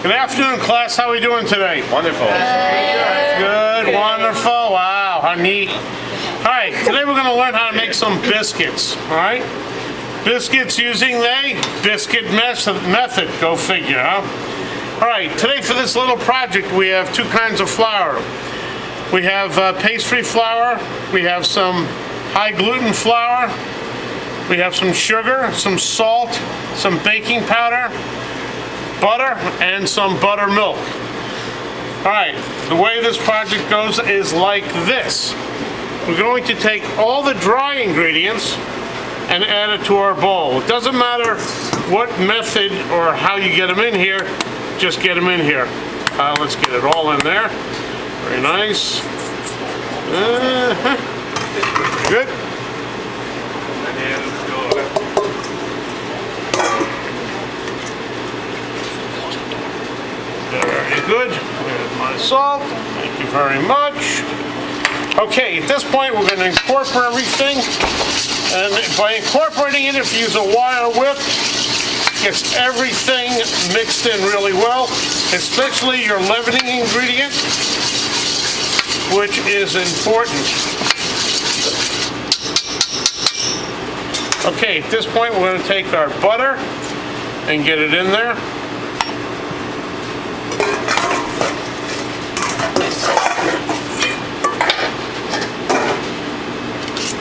Good afternoon, class. How are we doing today? Wonderful. Good, wonderful. Wow, how neat. All right, today we're going to learn how to make some biscuits. All right, biscuits using the biscuit method. Go figure, huh? All right, today for this little project we have two kinds of flour. We have pastry flour. We have some high gluten flour. We have some sugar, some salt, some baking powder, butter, and some buttermilk. All right, the way this project goes is like this. We're going to take all the dry ingredients and add it to our bowl. It doesn't matter what method or how you get them in here, just get them in here. Let's get it all in there. Very nice. Good. Very good. There's my salt. Thank you very much. Okay, at this point we're going to incorporate everything. And by incorporating it, if you use a wire whip, it gets everything mixed in really well, especially your leavening ingredient, which is important. Okay, at this point we're going to take our butter and get it in there.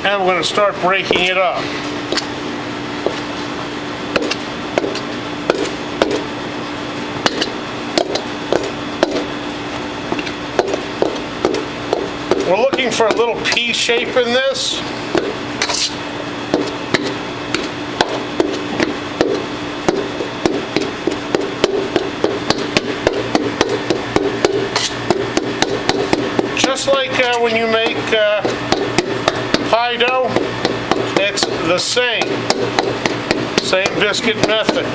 And we're going to start breaking it up. We're looking for a little pea shape in this. Just like when you make pie dough, it's the same biscuit method.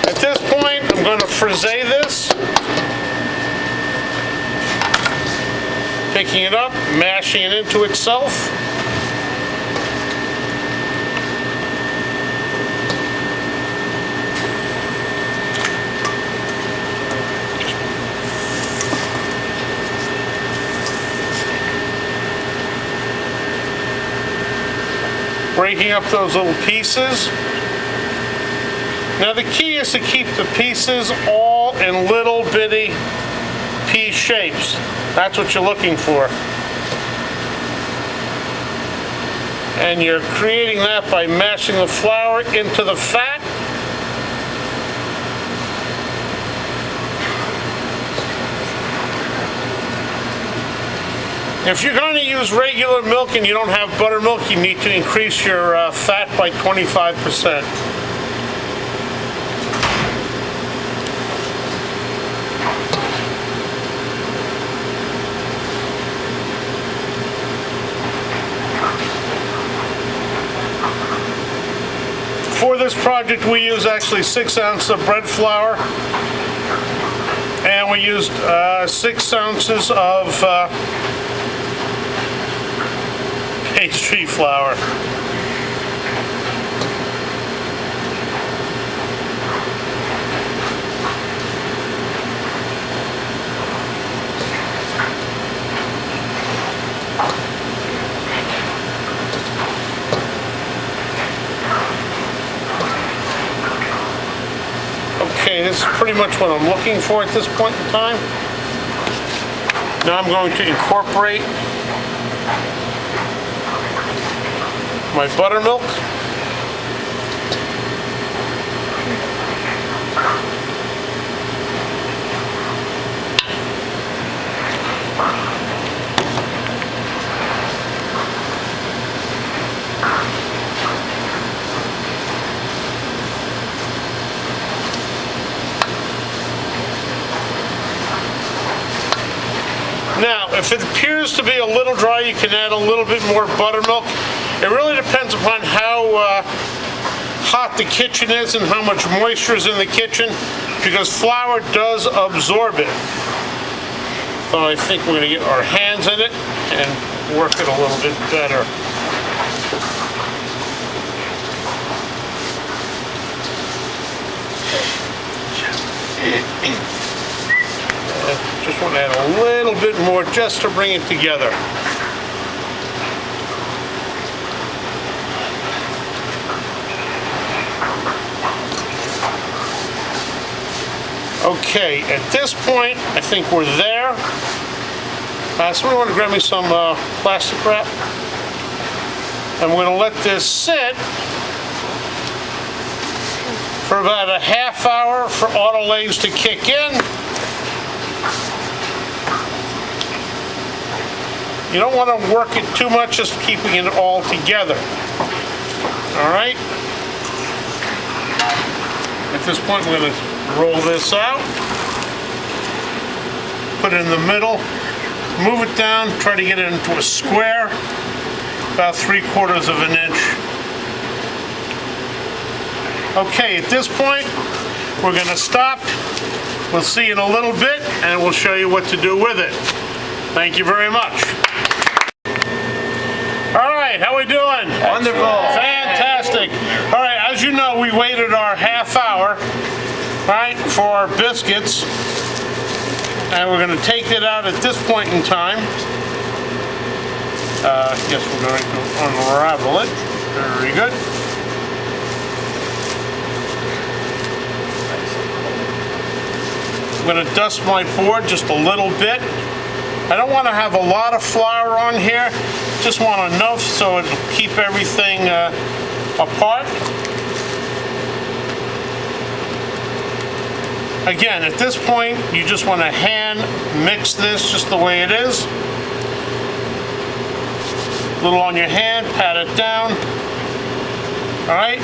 At this point, I'm going to frise this. Picking it up, mashing it into itself. Breaking up those little pieces. Now the key is to keep the pieces all in little bitty pea shapes. That's what you're looking for. And you're creating that by mashing the flour into the fat. If you're going to use regular milk and you don't have buttermilk, you need to increase your fat by 25%. For this project, we use actually 6 ounces of bread flour, and we used 6 ounces of pastry flour. Okay, this is pretty much what I'm looking for at this point in time. Now I'm going to incorporate my buttermilk. Now, if it appears to be a little dry, you can add a little bit more buttermilk. It really depends upon how hot the kitchen is and how much moisture is in the kitchen, because flour does absorb it. So I think we're going to get our hands in it and work it a little bit better. Just want to add a little bit more just to bring it together. Okay, at this point, I think we're there. Somebody want to grab me some plastic wrap? And we're going to let this sit for about a half hour for autolays to kick in. You don't want to work it too much, just keeping it all together. All right? At this point, we're going to roll this out, put it in the middle, move it down, try to get it into a square, about 3/4 of an inch. Okay, at this point, we're going to stop. We'll see you in a little bit, and we'll show you what to do with it. Thank you very much. All right, how we doing? Wonderful. Fantastic. All right, as you know, we waited our half hour, right, for our biscuits, and we're going to take it out at this point in time. I guess we're going to unravel it. Very good. I'm going to dust my board just a little bit. I don't want to have a lot of flour on here, just want enough so it'll keep everything apart. Again, at this point, you just want to hand mix this just the way it is. A little on your hand, pat it down. All right?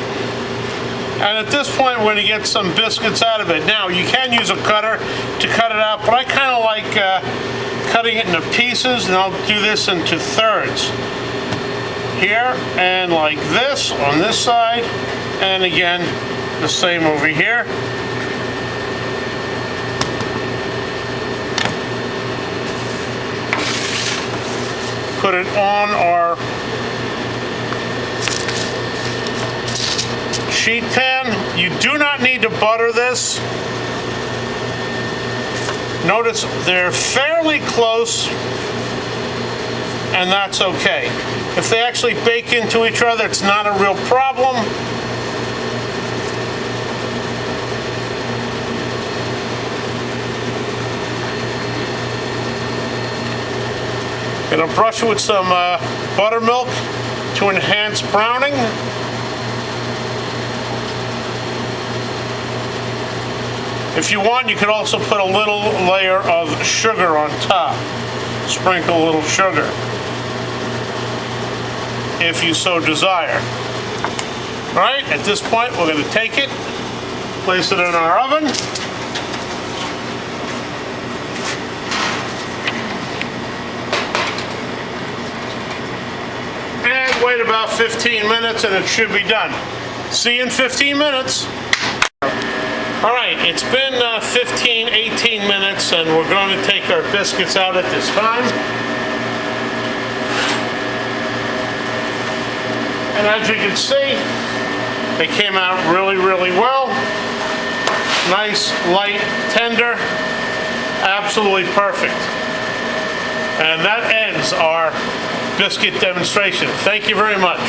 And at this point, we're going to get some biscuits out of it. Now, you can use a cutter to cut it out, but I kind of like cutting it into pieces, and I'll do this into thirds. Here, and like this on this side, and again, the same over here. Put it on our sheet pan. You do not need to butter this. Notice they're fairly close, and that's okay. If they actually bake into each other, it's not a real problem. Gonna brush it with some buttermilk to enhance browning. If you want, you could also put a little layer of sugar on top. Sprinkle a little sugar, if you so desire. All right, at this point, we're going to take it, place it in our oven. And wait about 15 minutes and it should be done. See you in 15 minutes. All right, it's been 15, 18 minutes, and we're going to take our biscuits out at this time. And as you can see, they came out really, really well. Nice, light, tender, absolutely perfect. And that ends our biscuit demonstration. Thank you very much.